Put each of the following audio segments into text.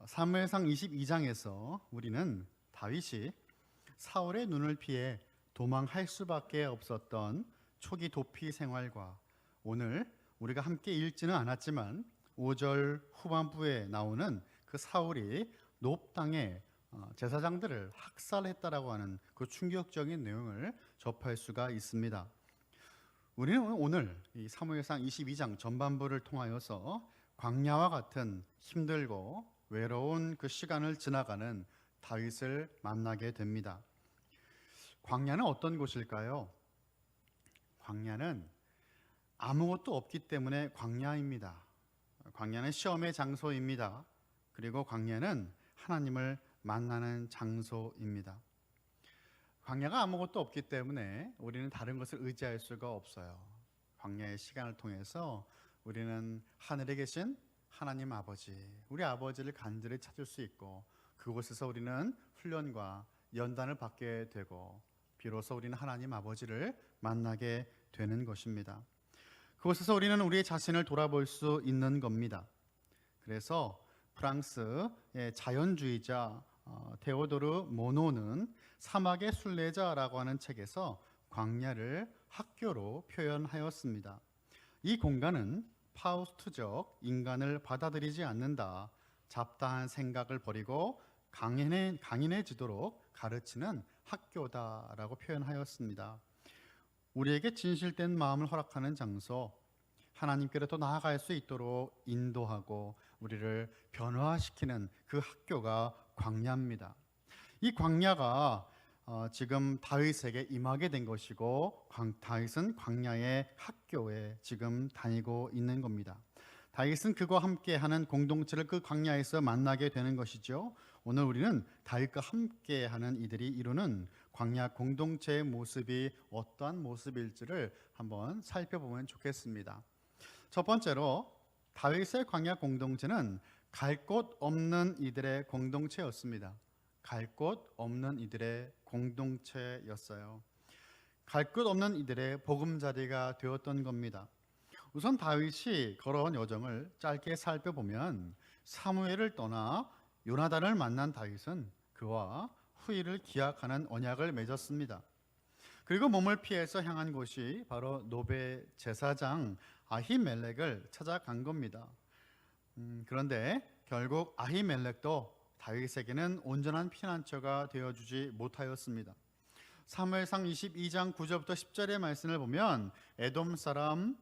사무엘상 22장에서 우리는 다윗이 사울의 눈을 피해 도망할 수밖에 없었던 초기 도피 생활과 오늘 우리가 함께 읽지는 않았지만 5절 후반부에 나오는 그 사울이 높 땅에 제사장들을 학살했다라고 하는 그 충격적인 내용을 접할 수가 있습니다. 우리는 오늘 이 사무엘상 22장 전반부를 통하여서 광야와 같은 힘들고 외로운 그 시간을 지나가는 다윗을 만나게 됩니다. 광야는 어떤 곳일까요? 광야는 아무것도 없기 때문에 광야입니다. 광야는 시험의 장소입니다. 그리고 광야는 하나님을 만나는 장소입니다. 광야가 아무것도 없기 때문에 우리는 다른 것을 의지할 수가 없어요. 광야의 시간을 통해서 우리는 하늘에 계신 하나님 아버지, 우리 아버지를 간절히 찾을 수 있고 그곳에서 우리는 훈련과 연단을 받게 되고 비로소 우리는 하나님 아버지를 만나게 되는 것입니다. 그곳에서 우리는 우리의 자신을 돌아볼 수 있는 겁니다. 그래서 프랑스의 자연주의자 테오도르 모노는 사막의 순례자라고 하는 책에서 광야를 학교로 표현하였습니다. 이 공간은 파우스트적 인간을 받아들이지 않는다, 잡다한 생각을 버리고 강인해지도록 가르치는 학교다라고 표현하였습니다. 우리에게 진실된 마음을 허락하는 장소, 하나님께로 더 나아갈 수 있도록 인도하고 우리를 변화시키는 그 학교가 광야입니다. 이 광야가 지금 다윗에게 임하게 된 것이고 다윗은 광야의 학교에 지금 다니고 있는 겁니다. 다윗은 그와 함께하는 공동체를 그 광야에서 만나게 되는 것이죠. 오늘 우리는 다윗과 함께하는 이들이 이루는 광야 공동체의 모습이 어떠한 모습일지를 한번 살펴보면 좋겠습니다. 첫 번째로 다윗의 광야 공동체는 갈 곳 없는 이들의 공동체였습니다. 갈 곳 없는 이들의 공동체였어요. 갈 곳 없는 이들의 보금자리가 되었던 겁니다. 우선 다윗이 걸어온 여정을 짧게 살펴보면 사무엘을 떠나 요나단을 만난 다윗은 그와 후일을 기약하는 언약을 맺었습니다. 그리고 몸을 피해서 향한 곳이 바로 노베 제사장 아히멜렉을 찾아간 겁니다. 그런데 결국 아히멜렉도 다윗에게는 온전한 피난처가 되어주지 못하였습니다. 사무엘상 22장 9절부터 10절의 말씀을 보면 에돔 사람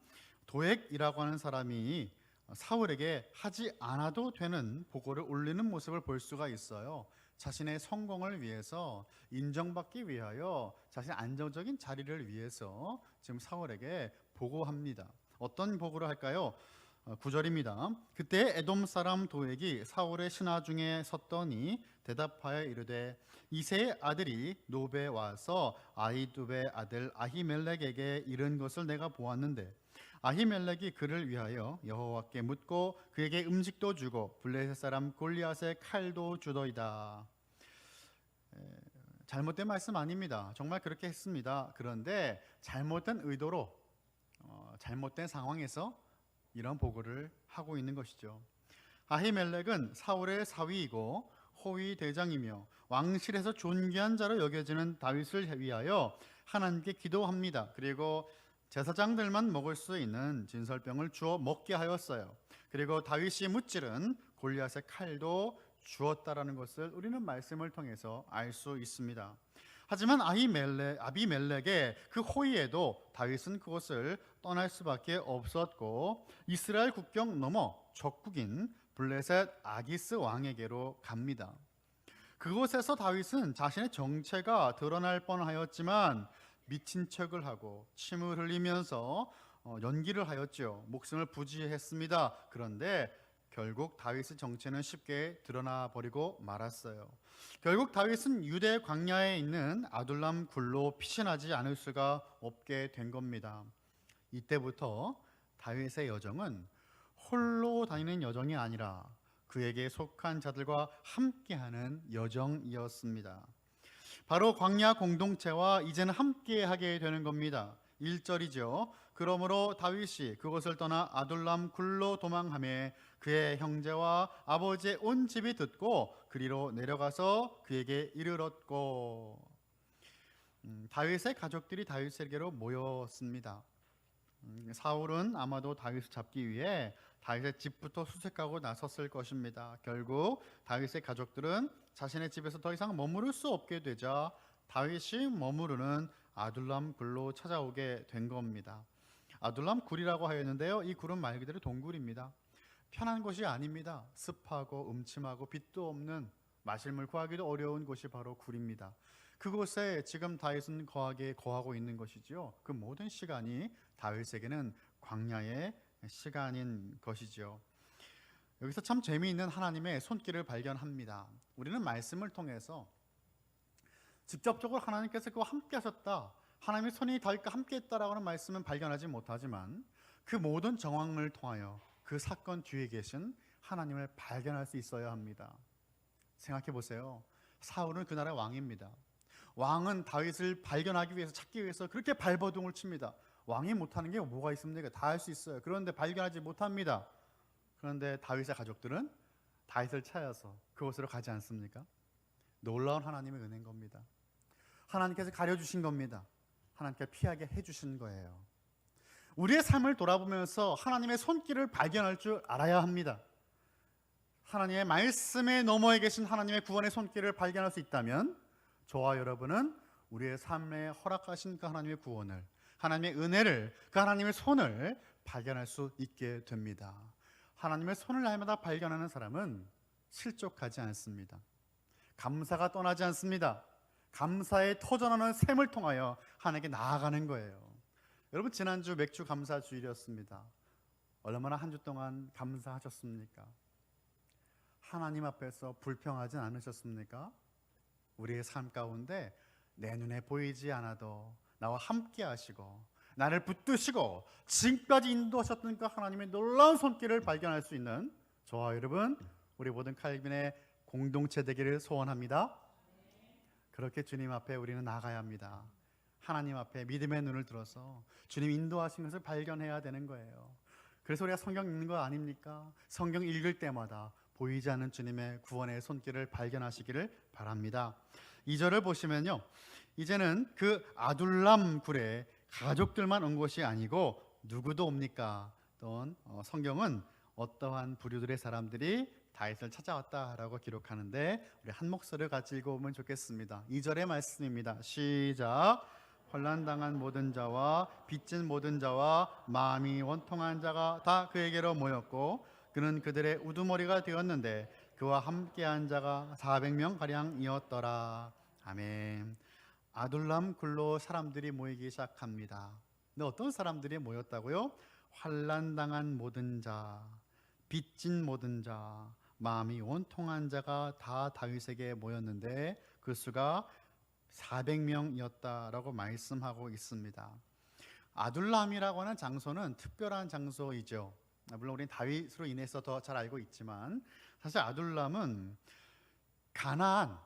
도액이라고 하는 사람이 사울에게 하지 않아도 되는 보고를 올리는 모습을 볼 수가 있어요. 자신의 성공을 위해서, 인정받기 위하여, 자신의 안정적인 자리를 위해서 지금 사울에게 보고합니다. 어떤 보고를 할까요? 9절입니다. 그때 에돔 사람 도액이 사울의 신하 중에 섰더니 대답하여 이르되 이새의 아들이 노베에 와서 아히두베의 아들 아히멜렉에게 이른 것을 내가 보았는데 아히멜렉이 그를 위하여 여호와께 묻고 그에게 음식도 주고 블레셋 사람 골리앗의 칼도 주더이다. 잘못된 말씀 아닙니다. 정말 그렇게 했습니다. 그런데 잘못된 의도로 잘못된 상황에서 이런 보고를 하고 있는 것이죠. 아히멜렉은 사울의 사위이고 호위 대장이며 왕실에서 존귀한 자로 여겨지는 다윗을 위하여 하나님께 기도합니다. 그리고 제사장들만 먹을 수 있는 진설병을 주어 먹게 하였어요. 그리고 다윗이 무찌른 골리앗의 칼도 주었다라는 것을 우리는 말씀을 통해서 알 수 있습니다. 하지만 아비멜렉의 그 호의에도 다윗은 그것을 떠날 수밖에 없었고 이스라엘 국경 넘어 적국인 블레셋 아기스 왕에게로 갑니다. 그곳에서 다윗은 자신의 정체가 드러날 뻔하였지만 미친 척을 하고 침을 흘리면서 연기를 하였죠. 목숨을 부지했습니다. 그런데 결국 다윗의 정체는 쉽게 드러나 버리고 말았어요. 결국 다윗은 유대 광야에 있는 아둘람 굴로 피신하지 않을 수가 없게 된 겁니다. 이때부터 다윗의 여정은 홀로 다니는 여정이 아니라 그에게 속한 자들과 함께하는 여정이었습니다. 바로 광야 공동체와 이제는 함께하게 되는 겁니다. 1절이죠. 그러므로 다윗이 그곳을 떠나 아둘람 굴로 도망하매 그의 형제와 아버지의 온 집이 듣고 그리로 내려가서 그에게 이르렀고. 다윗의 가족들이 다윗에게로 모였습니다. 사울은 아마도 다윗을 잡기 위해 다윗의 집부터 수색하고 나섰을 것입니다. 결국 다윗의 가족들은 자신의 집에서 더 이상 머무를 수 없게 되자 다윗이 머무르는 아둘람 굴로 찾아오게 된 겁니다. 아둘람 굴이라고 하였는데요, 이 굴은 말 그대로 동굴입니다. 편한 곳이 아닙니다. 습하고 음침하고 빛도 없는, 마실 물 구하기도 어려운 곳이 바로 굴입니다. 그곳에 지금 다윗은 거하고 있는 것이지요. 그 모든 시간이 다윗에게는 광야의 시간인 것이죠. 여기서 참 재미있는 하나님의 손길을 발견합니다. 우리는 말씀을 통해서 직접적으로 하나님께서 그와 함께 하셨다, 하나님의 손이 다윗과 함께 했다라는 말씀은 발견하지 못하지만 그 모든 정황을 통하여 그 사건 뒤에 계신 하나님을 발견할 수 있어야 합니다. 생각해 보세요. 사울은 그 나라의 왕입니다. 왕은 다윗을 발견하기 위해서, 찾기 위해서 그렇게 발버둥을 칩니다. 왕이 못하는 게 뭐가 있습니까? 다 할 수 있어요. 그런데 발견하지 못합니다. 그런데 다윗의 가족들은 다윗을 찾아서 그곳으로 가지 않습니까? 놀라운 하나님의 은혜인 겁니다. 하나님께서 가려주신 겁니다. 하나님께 피하게 해주신 거예요. 우리의 삶을 돌아보면서 하나님의 손길을 발견할 줄 알아야 합니다. 하나님의 말씀에 너머에 계신 하나님의 구원의 손길을 발견할 수 있다면 저와 여러분은 우리의 삶에 허락하신 그 하나님의 구원을, 하나님의 은혜를, 그 하나님의 손을 발견할 수 있게 됩니다. 하나님의 손을 날마다 발견하는 사람은 실족하지 않습니다. 감사가 떠나지 않습니다. 감사의 터져나오는 샘을 통하여 하나님께 나아가는 거예요. 여러분, 지난주 맥주 감사 주일이었습니다. 얼마나 한 주 동안 감사하셨습니까? 하나님 앞에서 불평하지 않으셨습니까? 우리의 삶 가운데 내 눈에 보이지 않아도 나와 함께 하시고 나를 붙드시고 지금까지 인도하셨던 그 하나님의 놀라운 손길을 발견할 수 있는 저와 여러분, 우리 모든 칼빈의 공동체 되기를 소원합니다. 그렇게 주님 앞에 우리는 나가야 합니다. 하나님 앞에 믿음의 눈을 들어서 주님 인도하신 것을 발견해야 되는 거예요. 그래서 우리가 성경 읽는 거 아닙니까? 성경 읽을 때마다 보이지 않는 주님의 구원의 손길을 발견하시기를 바랍니다. 2절을 보시면요, 이제는 그 아둘람 굴에 가족들만 온 것이 아니고 누구도 옵니까? 또는 성경은 어떠한 부류들의 사람들이 다윗을 찾아왔다라고 기록하는데 우리 한 목소리를 같이 읽어보면 좋겠습니다. 2절의 말씀입니다. 시작. 환난당한 모든 자와 빚진 모든 자와 마음이 원통한 자가 다 그에게로 모였고 그는 그들의 우두머리가 되었는데 그와 함께한 자가 400명 가량이었더라. 아멘. 아둘람 굴로 사람들이 모이기 시작합니다. 근데 어떤 사람들이 모였다고요? 환난당한 모든 자, 빚진 모든 자, 마음이 원통한 자가 다 다윗에게 모였는데 그 수가 400명이었다라고 말씀하고 있습니다. 아둘람이라고 하는 장소는 특별한 장소이죠. 물론 우리는 다윗으로 인해서 더 잘 알고 있지만 사실 아둘람은 가나안,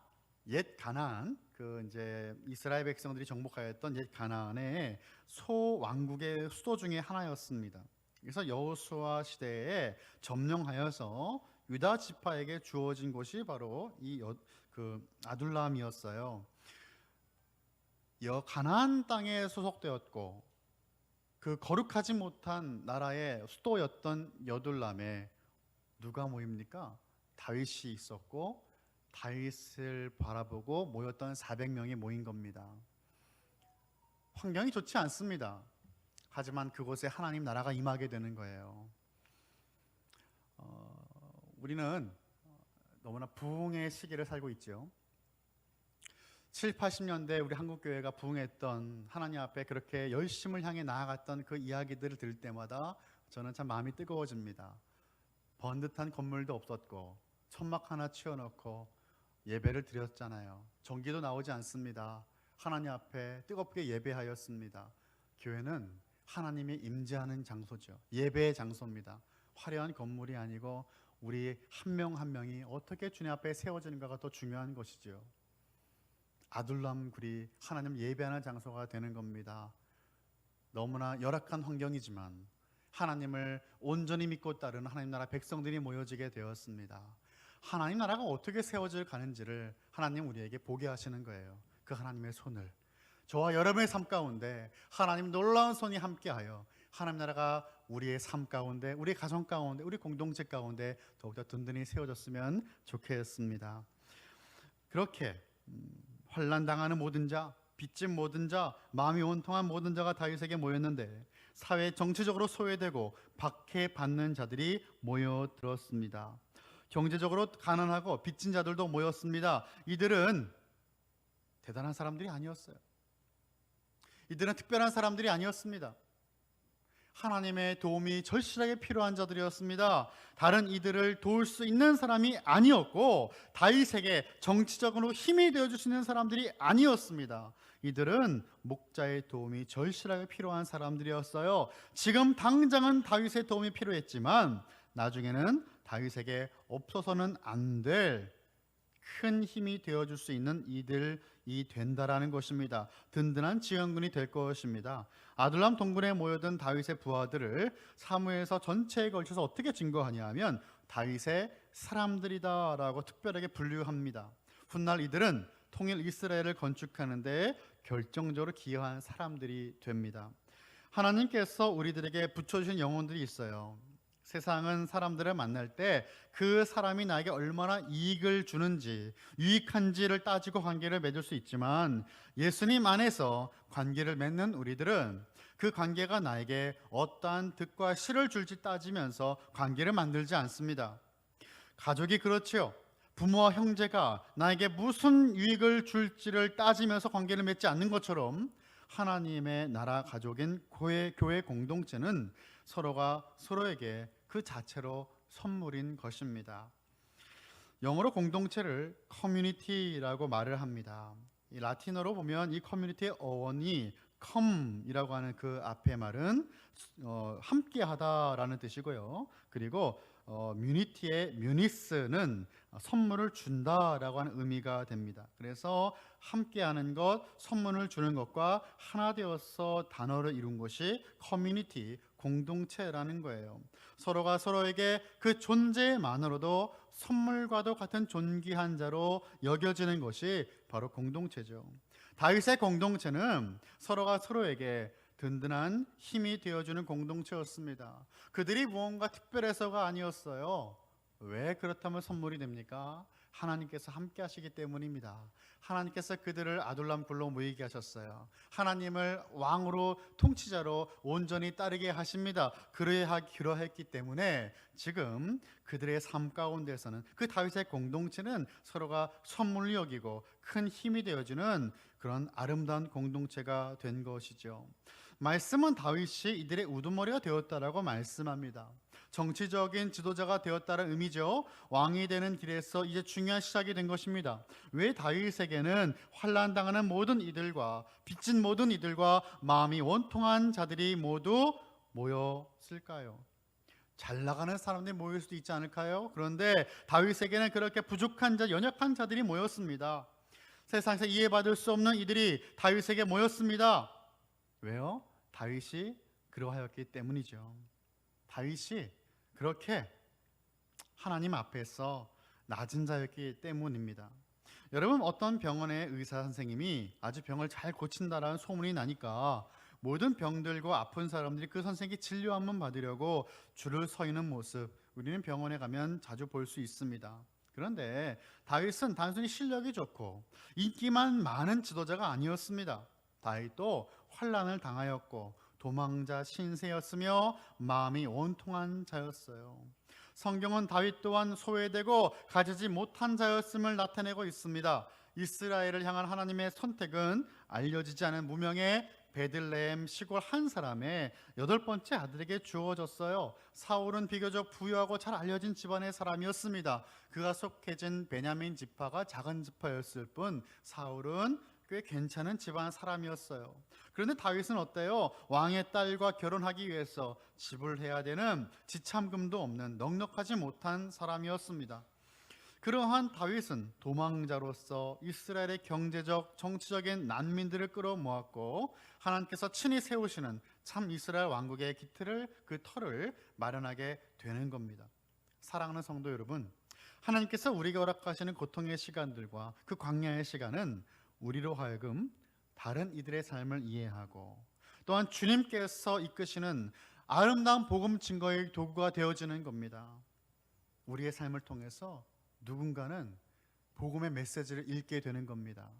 옛 가나안, 그 이제 이스라엘 백성들이 정복하였던 옛 가나안의 소왕국의 수도 중에 하나였습니다. 그래서 여호수아 시대에 점령하여서 유다 지파에게 주어진 곳이 바로 그 아둘람이었어요. 가나안 땅에 소속되었고 그 거룩하지 못한 나라의 수도였던 여둘람에 누가 모입니까? 다윗이 있었고 다윗을 바라보고 모였던 400명이 모인 겁니다. 환경이 좋지 않습니다. 하지만 그곳에 하나님 나라가 임하게 되는 거예요. 우리는 너무나 부흥의 시기를 살고 있죠. 7, 80년대 우리 한국교회가 부흥했던, 하나님 앞에 그렇게 열심을 향해 나아갔던 그 이야기들을 들을 때마다 저는 참 마음이 뜨거워집니다. 번듯한 건물도 없었고 천막 하나 치워놓고 예배를 드렸잖아요. 전기도 나오지 않습니다. 하나님 앞에 뜨겁게 예배하였습니다. 교회는 하나님이 임재하는 장소죠. 예배의 장소입니다. 화려한 건물이 아니고 우리 한 명 한 명이 어떻게 주님 앞에 세워지는가가 더 중요한 것이죠. 아둘람 굴이 하나님 예배하는 장소가 되는 겁니다. 너무나 열악한 환경이지만 하나님을 온전히 믿고 따르는 하나님 나라 백성들이 모여지게 되었습니다. 하나님 나라가 어떻게 세워져 가는지를 하나님 우리에게 보게 하시는 거예요. 그 하나님의 손을, 저와 여러분의 삶 가운데 하나님 놀라운 손이 함께하여 하나님 나라가 우리의 삶 가운데, 우리 가정 가운데, 우리 공동체 가운데 더욱더 든든히 세워졌으면 좋겠습니다. 그렇게 환난당하는 모든 자, 빚진 모든 자, 마음이 온통한 모든 자가 다윗에게 모였는데 사회 정치적으로 소외되고 박해받는 자들이 모여들었습니다. 경제적으로 가난하고 빚진 자들도 모였습니다. 이들은 대단한 사람들이 아니었어요. 이들은 특별한 사람들이 아니었습니다. 하나님의 도움이 절실하게 필요한 자들이었습니다. 다른 이들을 도울 수 있는 사람이 아니었고 다윗에게 정치적으로 힘이 되어줄 수 있는 사람들이 아니었습니다. 이들은 목자의 도움이 절실하게 필요한 사람들이었어요. 지금 당장은 다윗의 도움이 필요했지만 나중에는 다윗에게 없어서는 안 될 큰 힘이 되어줄 수 있는 이들이 된다라는 것입니다. 든든한 지원군이 될 것입니다. 아둘람 동굴에 모여든 다윗의 부하들을 사무엘서 전체에 걸쳐서 어떻게 증거하냐 하면 다윗의 사람들이다라고 특별하게 분류합니다. 훗날 이들은 통일 이스라엘을 건축하는 데 결정적으로 기여한 사람들이 됩니다. 하나님께서 우리들에게 붙여주신 영혼들이 있어요. 세상은 사람들을 만날 때 그 사람이 나에게 얼마나 이익을 주는지, 유익한지를 따지고 관계를 맺을 수 있지만 예수님 안에서 관계를 맺는 우리들은 그 관계가 나에게 어떠한 득과 실을 줄지 따지면서 관계를 만들지 않습니다. 가족이 그렇지요. 부모와 형제가 나에게 무슨 유익을 줄지를 따지면서 관계를 맺지 않는 것처럼 하나님의 나라 가족인 교회 공동체는 서로가 서로에게 그 자체로 선물인 것입니다. 영어로 공동체를 커뮤니티라고 말을 합니다. 이 라틴어로 보면 이 커뮤니티의 어원이 come이라고 하는 그 앞의 말은 함께하다라는 뜻이고요. 그리고 뮤니티의 뮤니스는 선물을 준다라고 하는 의미가 됩니다. 그래서 함께하는 것, 선물을 주는 것과 하나 되어서 단어를 이룬 것이 커뮤니티, 공동체라는 거예요. 서로가 서로에게 그 존재만으로도 선물과도 같은 존귀한 자로 여겨지는 것이 바로 공동체죠. 다윗의 공동체는 서로가 서로에게 든든한 힘이 되어주는 공동체였습니다. 그들이 무언가 특별해서가 아니었어요. 왜 그렇다면 선물이 됩니까? 하나님께서 함께 하시기 때문입니다. 하나님께서 그들을 아둘람 굴로 모이게 하셨어요. 하나님을 왕으로 통치자로 온전히 따르게 하십니다. 그러했기 때문에 지금 그들의 삶 가운데서는 그 다윗의 공동체는 서로가 선물로 여기고 큰 힘이 되어주는 그런 아름다운 공동체가 된 것이죠. 말씀은 다윗이 이들의 우두머리가 되었다라고 말씀합니다. 정치적인 지도자가 되었다는 의미죠. 왕이 되는 길에서 이제 중요한 시작이 된 것입니다. 왜 다윗에게는 환난당하는 모든 이들과 빚진 모든 이들과 마음이 원통한 자들이 모두 모였을까요? 잘 나가는 사람들이 모일 수도 있지 않을까요? 그런데 다윗에게는 그렇게 부족한 자, 연약한 자들이 모였습니다. 세상에서 이해받을 수 없는 이들이 다윗에게 모였습니다. 왜요? 다윗이 그러하였기 때문이죠. 다윗이 그렇게 하나님 앞에서 낮은 자였기 때문입니다. 여러분, 어떤 병원의 의사 선생님이 아주 병을 잘 고친다라는 소문이 나니까 모든 병들고 아픈 사람들이 그 선생님께 진료 한번 받으려고 줄을 서 있는 모습, 우리는 병원에 가면 자주 볼 수 있습니다. 그런데 다윗은 단순히 실력이 좋고 인기만 많은 지도자가 아니었습니다. 다윗도 환난을 당하였고 도망자 신세였으며 마음이 온통한 자였어요. 성경은 다윗 또한 소외되고 가지지 못한 자였음을 나타내고 있습니다. 이스라엘을 향한 하나님의 선택은 알려지지 않은 무명의 베들레헴 시골 한 사람의 8번째 아들에게 주어졌어요. 사울은 비교적 부유하고 잘 알려진 집안의 사람이었습니다. 그가 속해진 베냐민 지파가 작은 지파였을 뿐 사울은 꽤 괜찮은 집안 사람이었어요. 그런데 다윗은 어때요? 왕의 딸과 결혼하기 위해서 지불해야 되는 지참금도 없는 넉넉하지 못한 사람이었습니다. 그러한 다윗은 도망자로서 이스라엘의 경제적, 정치적인 난민들을 끌어모았고 하나님께서 친히 세우시는 참 이스라엘 왕국의 기틀을 그 터를 마련하게 되는 겁니다. 사랑하는 성도 여러분, 하나님께서 우리가 허락하시는 고통의 시간들과 그 광야의 시간은 우리로 하여금 다른 이들의 삶을 이해하고 또한 주님께서 이끄시는 아름다운 복음 증거의 도구가 되어지는 겁니다. 우리의 삶을 통해서 누군가는 복음의 메시지를 읽게 되는 겁니다.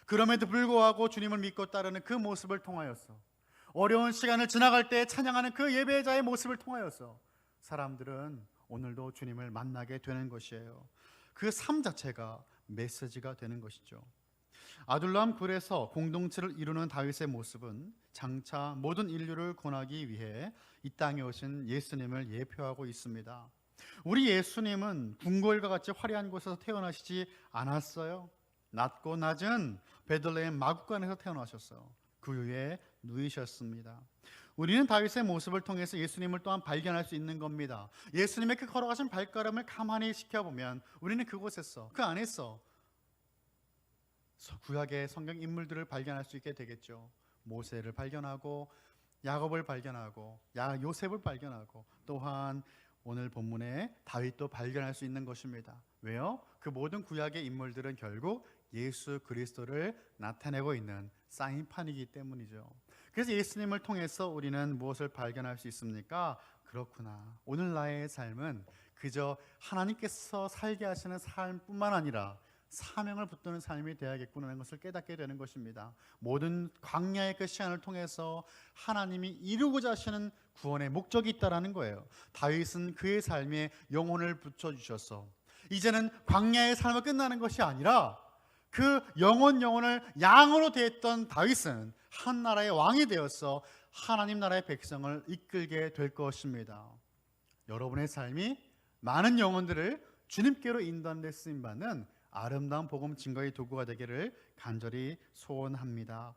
그럼에도 불구하고 주님을 믿고 따르는 그 모습을 통하여서, 어려운 시간을 지나갈 때 찬양하는 그 예배자의 모습을 통하여서 사람들은 오늘도 주님을 만나게 되는 것이에요. 그 삶 자체가 메시지가 되는 것이죠. 아둘람 굴에서 공동체를 이루는 다윗의 모습은 장차 모든 인류를 구원하기 위해 이 땅에 오신 예수님을 예표하고 있습니다. 우리 예수님은 궁궐과 같이 화려한 곳에서 태어나시지 않았어요. 낮고 낮은 베들레헴 마구간에서 태어나셨어요. 그 위에 누이셨습니다. 우리는 다윗의 모습을 통해서 예수님을 또한 발견할 수 있는 겁니다. 예수님의 그 걸어가신 발걸음을 가만히 지켜보면 우리는 그곳에서, 그 안에서 구약의 성경 인물들을 발견할 수 있게 되겠죠. 모세를 발견하고 야곱을 발견하고 요셉을 발견하고 또한 오늘 본문에 다윗도 발견할 수 있는 것입니다. 왜요? 그 모든 구약의 인물들은 결국 예수 그리스도를 나타내고 있는 사인판이기 때문이죠. 그래서 예수님을 통해서 우리는 무엇을 발견할 수 있습니까? 그렇구나, 오늘 나의 삶은 그저 하나님께서 살게 하시는 삶뿐만 아니라 사명을 붙드는 삶이 되어야겠구나라는 것을 깨닫게 되는 것입니다. 모든 광야의 그 시간을 통해서 하나님이 이루고자 하시는 구원의 목적이 있다라는 거예요. 다윗은 그의 삶에 영혼을 붙여주셔서 이제는 광야의 삶을 끝나는 것이 아니라 그 영혼을 양으로 대했던 다윗은 한 나라의 왕이 되어서 하나님 나라의 백성을 이끌게 될 것입니다. 여러분의 삶이 많은 영혼들을 주님께로 인도하는 데 쓰임받는 아름다운 복음 증거의 도구가 되기를 간절히 소원합니다.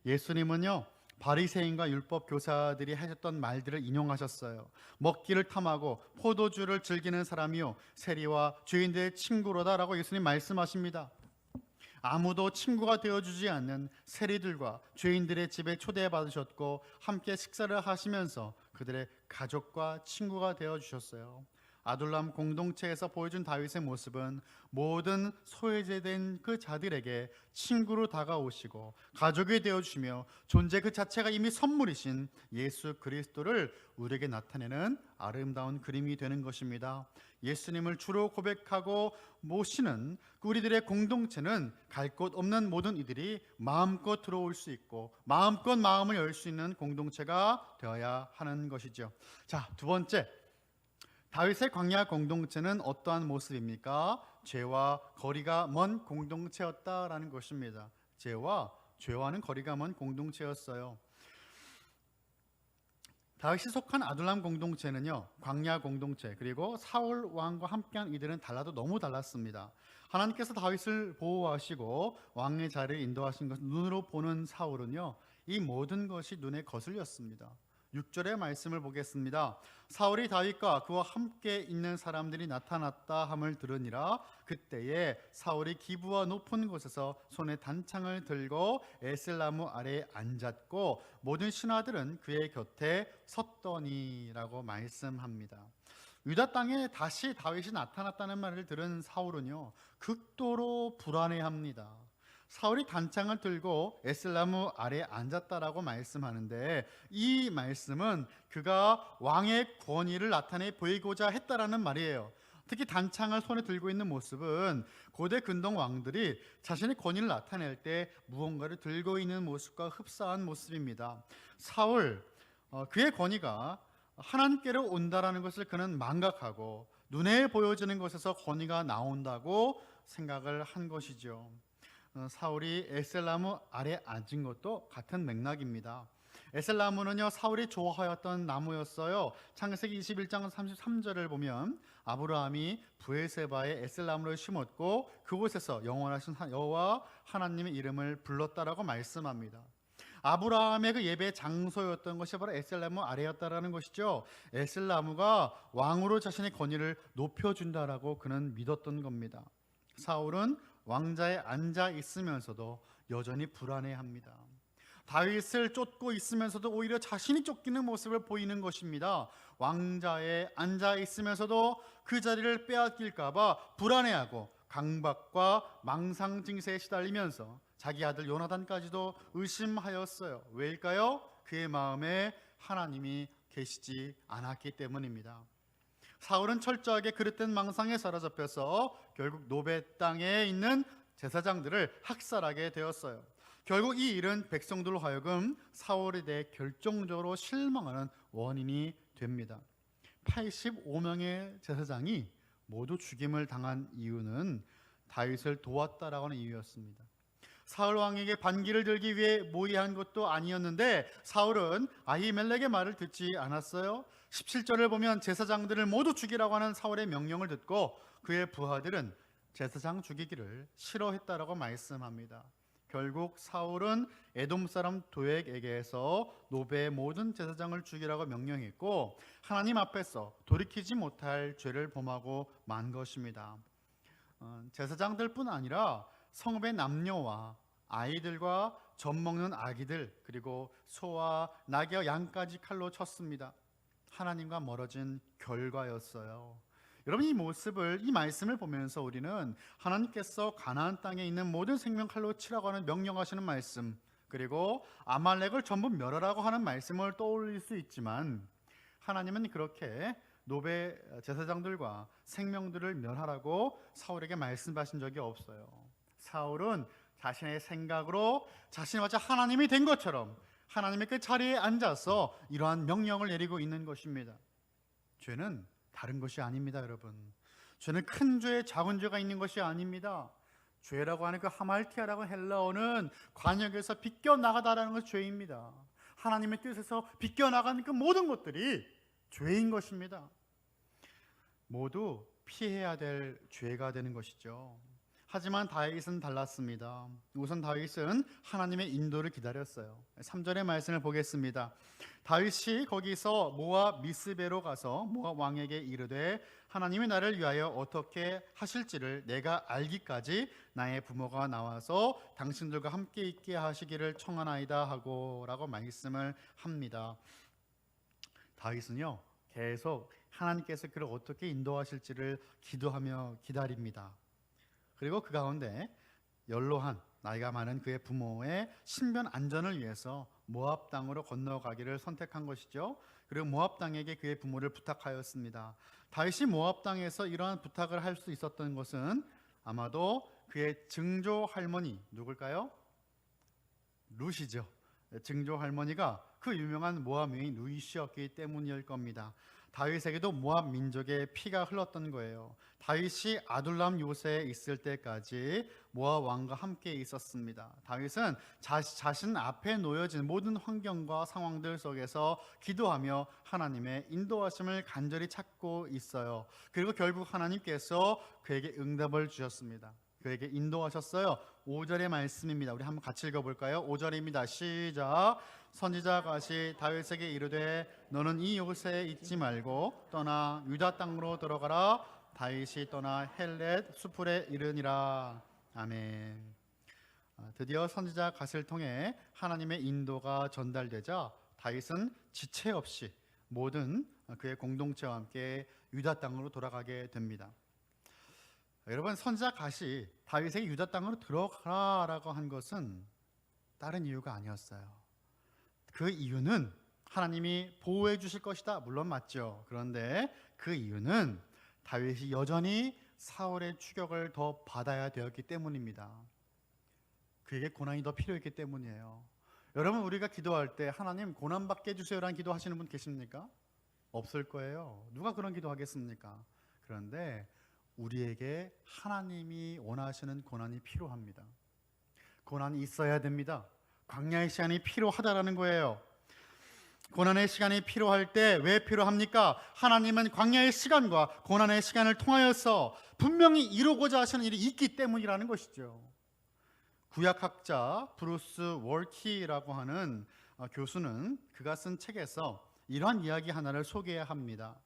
예수님은요, 바리새인과 율법 교사들이 하셨던 말들을 인용하셨어요. 먹기를 탐하고 포도주를 즐기는 사람이요 세리와 죄인들의 친구로다라고 예수님 말씀하십니다. 아무도 친구가 되어주지 않는 세리들과 죄인들의 집에 초대받으셨고 함께 식사를 하시면서 그들의 가족과 친구가 되어주셨어요. 아둘람 공동체에서 보여준 다윗의 모습은 모든 소외된 그 자들에게 친구로 다가오시고 가족이 되어주시며 존재 그 자체가 이미 선물이신 예수 그리스도를 우리에게 나타내는 아름다운 그림이 되는 것입니다. 예수님을 주로 고백하고 모시는 우리들의 공동체는 갈 곳 없는 모든 이들이 마음껏 들어올 수 있고 마음껏 마음을 열 수 있는 공동체가 되어야 하는 것이죠. 자, 두 번째, 다윗의 광야 공동체는 어떠한 모습입니까? 죄와 거리가 먼 공동체였다라는 것입니다. 죄와는 거리가 먼 공동체였어요. 다윗이 속한 아둘람 공동체는요, 광야 공동체 그리고 사울 왕과 함께한 이들은 달라도 너무 달랐습니다. 하나님께서 다윗을 보호하시고 왕의 자리를 인도하신 것을 눈으로 보는 사울은요, 이 모든 것이 눈에 거슬렸습니다. 6절의 말씀을 보겠습니다. 사울이 다윗과 그와 함께 있는 사람들이 나타났다 함을 들으니라. 그때에 사울이 기브와 높은 곳에서 손에 단창을 들고 에셀나무 아래에 앉았고 모든 신하들은 그의 곁에 섰더니라고 말씀합니다. 유다 땅에 다시 다윗이 나타났다는 말을 들은 사울은요, 극도로 불안해합니다. 사울이 단창을 들고 에슬나무 아래에 앉았다라고 말씀하는데 이 말씀은 그가 왕의 권위를 나타내 보이고자 했다라는 말이에요. 특히 단창을 손에 들고 있는 모습은 고대 근동 왕들이 자신의 권위를 나타낼 때 무언가를 들고 있는 모습과 흡사한 모습입니다. 사울, 그의 권위가 하나님께로 온다라는 것을 그는 망각하고 눈에 보여지는 것에서 권위가 나온다고 생각을 한 것이죠. 사울이 에셀나무 아래 앉은 것도 같은 맥락입니다. 에셀나무는요, 사울이 좋아하였던 나무였어요. 창세기 21장 33절을 보면 아브라함이 브에세바에 에셀나무를 심었고 그곳에서 영원하신 여호와 하나님의 이름을 불렀다라고 말씀합니다. 아브라함의 그 예배 장소였던 것이 바로 에셀나무 아래였다라는 것이죠. 에셀나무가 왕으로 자신의 권위를 높여준다라고 그는 믿었던 겁니다. 사울은 왕자에 앉아 있으면서도 여전히 불안해합니다. 다윗을 쫓고 있으면서도 오히려 자신이 쫓기는 모습을 보이는 것입니다. 왕자에 앉아 있으면서도 그 자리를 빼앗길까 봐 불안해하고 강박과 망상 증세에 시달리면서 자기 아들 요나단까지도 의심하였어요. 왜일까요? 그의 마음에 하나님이 계시지 않았기 때문입니다. 사울은 철저하게 그릇된 망상에 사로잡혀서 결국 노베 땅에 있는 제사장들을 학살하게 되었어요. 결국 이 일은 백성들로 하여금 사울에 대해 결정적으로 실망하는 원인이 됩니다. 85명의 제사장이 모두 죽임을 당한 이유는 다윗을 도왔다라고 하는 이유였습니다. 사울 왕에게 반기를 들기 위해 모의한 것도 아니었는데 사울은 아히멜렉의 말을 듣지 않았어요. 17절을 보면 제사장들을 모두 죽이라고 하는 사울의 명령을 듣고 그의 부하들은 제사장 죽이기를 싫어했다라고 말씀합니다. 결국 사울은 에돔 사람 도액에게서 노베의 모든 제사장을 죽이라고 명령했고 하나님 앞에서 돌이키지 못할 죄를 범하고 만 것입니다. 제사장들뿐 아니라 성읍의 남녀와 아이들과 젖 먹는 아기들 그리고 소와 낙여 양까지 칼로 쳤습니다. 하나님과 멀어진 결과였어요. 여러분, 이 말씀을 보면서 우리는 하나님께서 가나안 땅에 있는 모든 생명 칼로 치라고 하는 명령하시는 말씀, 그리고 아말렉을 전부 멸하라고 하는 말씀을 떠올릴 수 있지만 하나님은 그렇게 노베 제사장들과 생명들을 멸하라고 사울에게 말씀하신 적이 없어요. 사울은 자신의 생각으로 자신이 마치 하나님이 된 것처럼 하나님의 그 자리에 앉아서 이러한 명령을 내리고 있는 것입니다. 죄는 다른 것이 아닙니다, 여러분. 죄는 큰 죄, 작은 죄가 있는 것이 아닙니다. 죄라고 하는 그 하말티아라고 헬라어는 관역에서 비껴나가다라는 것이 죄입니다. 하나님의 뜻에서 비껴나가는 그 모든 것들이 죄인 것입니다. 모두 피해야 될 죄가 되는 것이죠. 하지만 다윗은 달랐습니다. 우선 다윗은 하나님의 인도를 기다렸어요. 3절의 말씀을 보겠습니다. 다윗이 거기서 모압 미스베로 가서 모압 왕에게 이르되 하나님이 나를 위하여 어떻게 하실지를 내가 알기까지 나의 부모가 나와서 당신들과 함께 있게 하시기를 청하나이다 하고 라고 말씀을 합니다. 다윗은요 계속 하나님께서 그를 어떻게 인도하실지를 기도하며 기다립니다. 그리고 그 가운데 연로한 나이가 많은 그의 부모의 신변 안전을 위해서 모압 땅으로 건너가기를 선택한 것이죠. 그리고 모압 땅에게 그의 부모를 부탁하였습니다. 다윗이 모압 땅에서 이러한 부탁을 할 수 있었던 것은 아마도 그의 증조 할머니 누굴까요? 룻이죠. 증조 할머니가 그 유명한 모압 여인 룻이었기 때문일 겁니다. 다윗에게도 모압 민족의 피가 흘렀던 거예요. 다윗이 아둘람 요새에 있을 때까지 모압 왕과 함께 있었습니다. 다윗은 자신 앞에 놓여진 모든 환경과 상황들 속에서 기도하며 하나님의 인도하심을 간절히 찾고 있어요. 그리고 결국 하나님께서 그에게 응답을 주셨습니다. 그에게 인도하셨어요. 5절의 말씀입니다. 우리 한번 같이 읽어볼까요? 5절입니다. 시작. 선지자 갓이 다윗에게 이르되 너는 이 요새에 있지 말고 떠나 유다 땅으로 들어가라. 다윗이 떠나 헬렛 수풀에 이르니라. 아멘. 드디어 선지자 갓을 통해 하나님의 인도가 전달되자 다윗은 지체 없이 모든 그의 공동체와 함께 유다 땅으로 돌아가게 됩니다. 여러분, 선지자 갓이 다윗에게 유다 땅으로 들어가라고 한 것은 다른 이유가 아니었어요. 그 이유는 하나님이 보호해 주실 것이다. 물론 맞죠. 그런데 그 이유는 다윗이 여전히 사울의 추격을 더 받아야 되었기 때문입니다. 그에게 고난이 더 필요했기 때문이에요. 여러분, 우리가 기도할 때 하나님 고난 받게 해주세요라는 기도 하시는 분 계십니까? 없을 거예요. 누가 그런 기도 하겠습니까? 그런데 우리에게 하나님이 원하시는 고난이 필요합니다. 고난이 있어야 됩니다. 광야의 시간이 필요하다라는 거예요. 고난의 시간이 필요할 때 왜 필요합니까? 하나님은 광야의 시간과 고난의 시간을 통하여서 분명히 이루고자 하시는 일이 있기 때문이라는 것이죠. 구약학자 브루스 월키라고 하는 교수는 그가 쓴 책에서 이러한 이야기 하나를 소개합니다.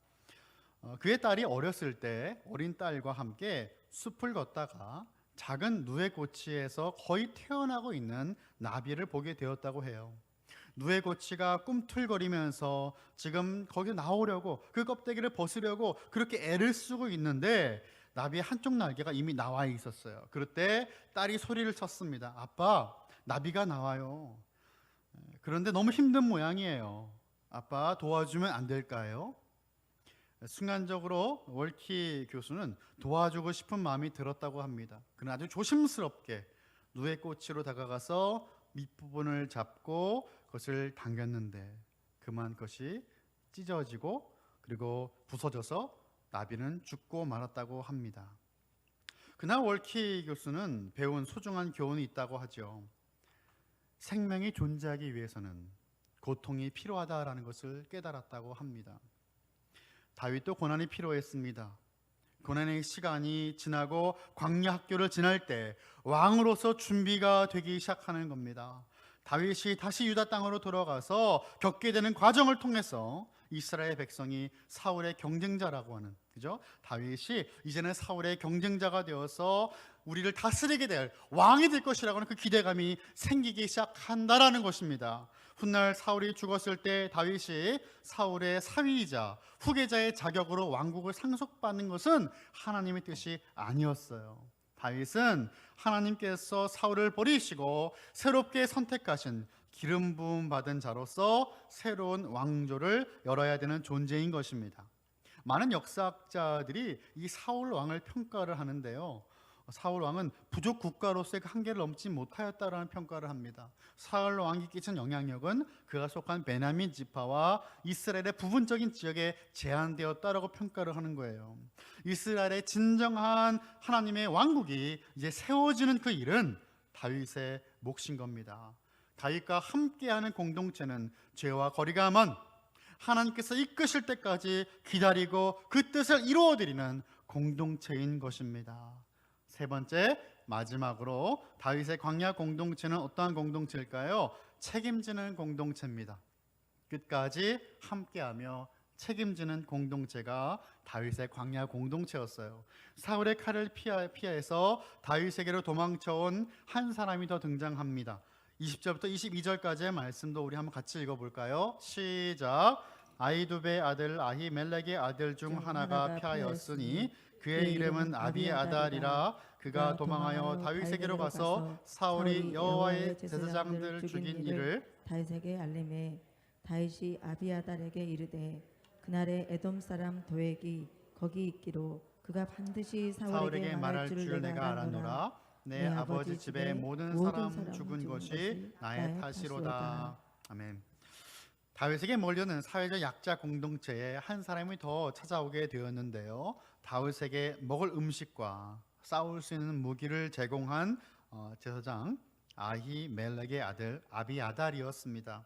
그의 딸이 어렸을 때 어린 딸과 함께 숲을 걷다가 작은 누에고치에서 거의 태어나고 있는 나비를 보게 되었다고 해요. 누에고치가 꿈틀거리면서 지금 거기 나오려고 그 껍데기를 벗으려고 그렇게 애를 쓰고 있는데 나비의 한쪽 날개가 이미 나와 있었어요. 그럴 때 딸이 소리를 쳤습니다. 아빠, 나비가 나와요. 그런데 너무 힘든 모양이에요. 아빠 도와주면 안 될까요? 순간적으로 월키 교수는 도와주고 싶은 마음이 들었다고 합니다. 그는 아주 조심스럽게 누에꼬치로 다가가서 밑부분을 잡고 그것을 당겼는데 그만 그것이 찢어지고 그리고 부서져서 나비는 죽고 말았다고 합니다. 그날 월키 교수는 배운 소중한 교훈이 있다고 하죠. 생명이 존재하기 위해서는 고통이 필요하다라는 것을 깨달았다고 합니다. 다윗도 고난이 필요했습니다. 고난의 시간이 지나고 광야 학교를 지날 때 왕으로서 준비가 되기 시작하는 겁니다. 다윗이 다시 유다 땅으로 돌아가서 겪게 되는 과정을 통해서 이스라엘 백성이 사울의 경쟁자라고 하는, 그죠? 다윗이 이제는 사울의 경쟁자가 되어서 우리를 다스리게 될 왕이 될 것이라고 하는 그 기대감이 생기기 시작한다라는 것입니다. 훗날 사울이 죽었을 때 다윗이 사울의 사위이자 후계자의 자격으로 왕국을 상속받는 것은 하나님의 뜻이 아니었어요. 다윗은 하나님께서 사울을 버리시고 새롭게 선택하신 기름 부음 받은 자로서 새로운 왕조를 열어야 되는 존재인 것입니다. 많은 역사학자들이 이 사울 왕을 평가를 하는데요. 사울 왕은 부족 국가로서의 그 한계를 넘지 못하였다라는 평가를 합니다. 사울 왕이 끼친 영향력은 그가 속한 베냐민 지파와 이스라엘의 부분적인 지역에 제한되었다라고 평가를 하는 거예요. 이스라엘의 진정한 하나님의 왕국이 이제 세워지는 그 일은 다윗의 몫인 겁니다. 다윗과 함께하는 공동체는 죄와 거리가 먼 하나님께서 이끄실 때까지 기다리고 그 뜻을 이루어드리는 공동체인 것입니다. 세 번째, 마지막으로 다윗의 광야 공동체는 어떠한 공동체일까요? 책임지는 공동체입니다. 끝까지 함께하며 책임지는 공동체가 다윗의 광야 공동체였어요. 사울의 칼을 피해서 다윗에게로 도망쳐온 한 사람이 더 등장합니다. 20절부터 22절까지의 말씀도 우리 한번 같이 읽어볼까요? 시작. 아히두베의 아들 아히멜렉의 아들 중 하나가 피하였으니 그의 이름은 아비아달이라. 그가 도망하여 다윗에게로 가서 사울이 여호와의 제사장들 죽인 일을 다윗에게 알림해 다윗이 아비아달에게 이르되 그날에 에돔 사람 도액이 거기 있기로 그가 반드시 사울에게 말할 줄 내가 알았노라. 내 아버지 집의 모든 사람 죽은 것이 나의 탓이로다. 아멘. 다윗에게 몰려는 사회적 약자 공동체에 한 사람이 더 찾아오게 되었는데요. 다윗에게 먹을 음식과 싸울 수 있는 무기를 제공한 제사장 아히멜렉의 아들 아비아달이었습니다.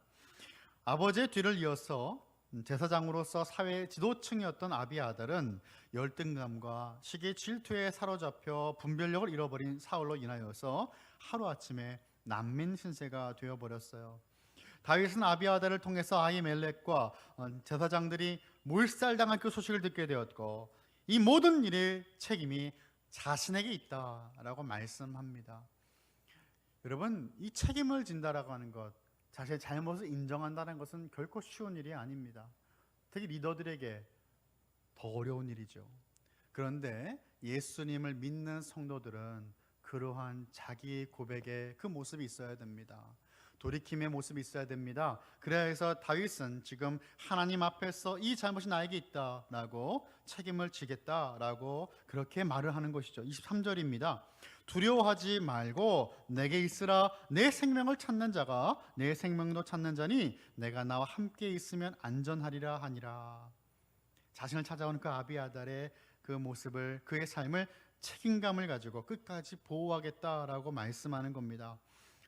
아버지의 뒤를 이어서 제사장으로서 사회 지도층이었던 아비아달은 열등감과 시기 질투에 사로잡혀 분별력을 잃어버린 사울로 인하여서 하루아침에 난민 신세가 되어버렸어요. 다윗은 아비아달을 통해서 아히멜렉과 제사장들이 몰살당한 그 소식을 듣게 되었고 이 모든 일의 책임이 자신에게 있다라고 말씀합니다. 여러분, 이 책임을 진다라고 하는 것, 자신의 잘못을 인정한다는 것은 결코 쉬운 일이 아닙니다. 특히 리더들에게 더 어려운 일이죠. 그런데 예수님을 믿는 성도들은 그러한 자기 고백의 그 모습이 있어야 됩니다. 돌이킴의 모습이 있어야 됩니다. 그래서 다윗은 지금 하나님 앞에서 이 잘못이 나에게 있다라고 책임을 지겠다라고 그렇게 말을 하는 것이죠. 23절입니다. 두려워하지 말고 내게 있으라. 내 생명을 찾는 자가 내 생명도 찾는 자니 내가 나와 함께 있으면 안전하리라 하니라. 자신을 찾아오는 그 아비아달의 그 모습을, 그의 삶을 책임감을 가지고 끝까지 보호하겠다라고 말씀하는 겁니다.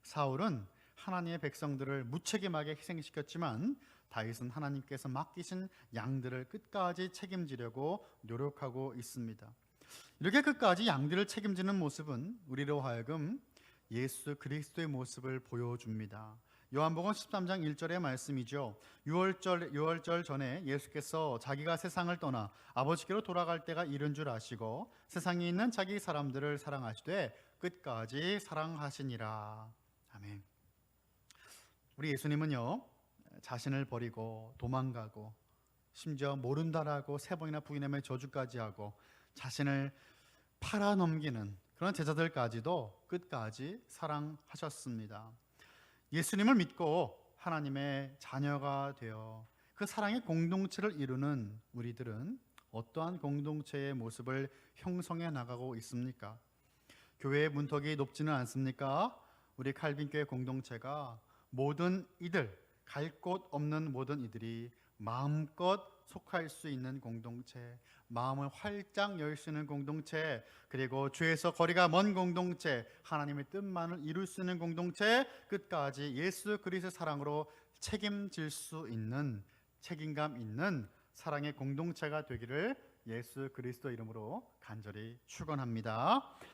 사울은 하나님의 백성들을 무책임하게 희생시켰지만 다윗은 하나님께서 맡기신 양들을 끝까지 책임지려고 노력하고 있습니다. 이렇게 끝까지 양들을 책임지는 모습은 우리로 하여금 예수 그리스도의 모습을 보여줍니다. 요한복음 13장 1절의 말씀이죠. 유월절 전에 예수께서 자기가 세상을 떠나 아버지께로 돌아갈 때가 이른 줄 아시고 세상에 있는 자기 사람들을 사랑하시되 끝까지 사랑하시니라. 아멘. 우리 예수님은요, 자신을 버리고 도망가고 심지어 모른다라고 3번이나 부인함의 저주까지 하고 자신을 팔아넘기는 그런 제자들까지도 끝까지 사랑하셨습니다. 예수님을 믿고 하나님의 자녀가 되어 그 사랑의 공동체를 이루는 우리들은 어떠한 공동체의 모습을 형성해 나가고 있습니까? 교회의 문턱이 높지는 않습니까? 우리 칼빈교회 공동체가 모든 이들, 갈 곳 없는 모든 이들이 마음껏 속할 수 있는 공동체, 마음을 활짝 열 수 있는 공동체, 그리고 죄에서 거리가 먼 공동체, 하나님의 뜻만을 이룰 수 있는 공동체, 끝까지 예수 그리스도의 사랑으로 책임질 수 있는, 책임감 있는 사랑의 공동체가 되기를 예수 그리스도 이름으로 간절히 축원합니다.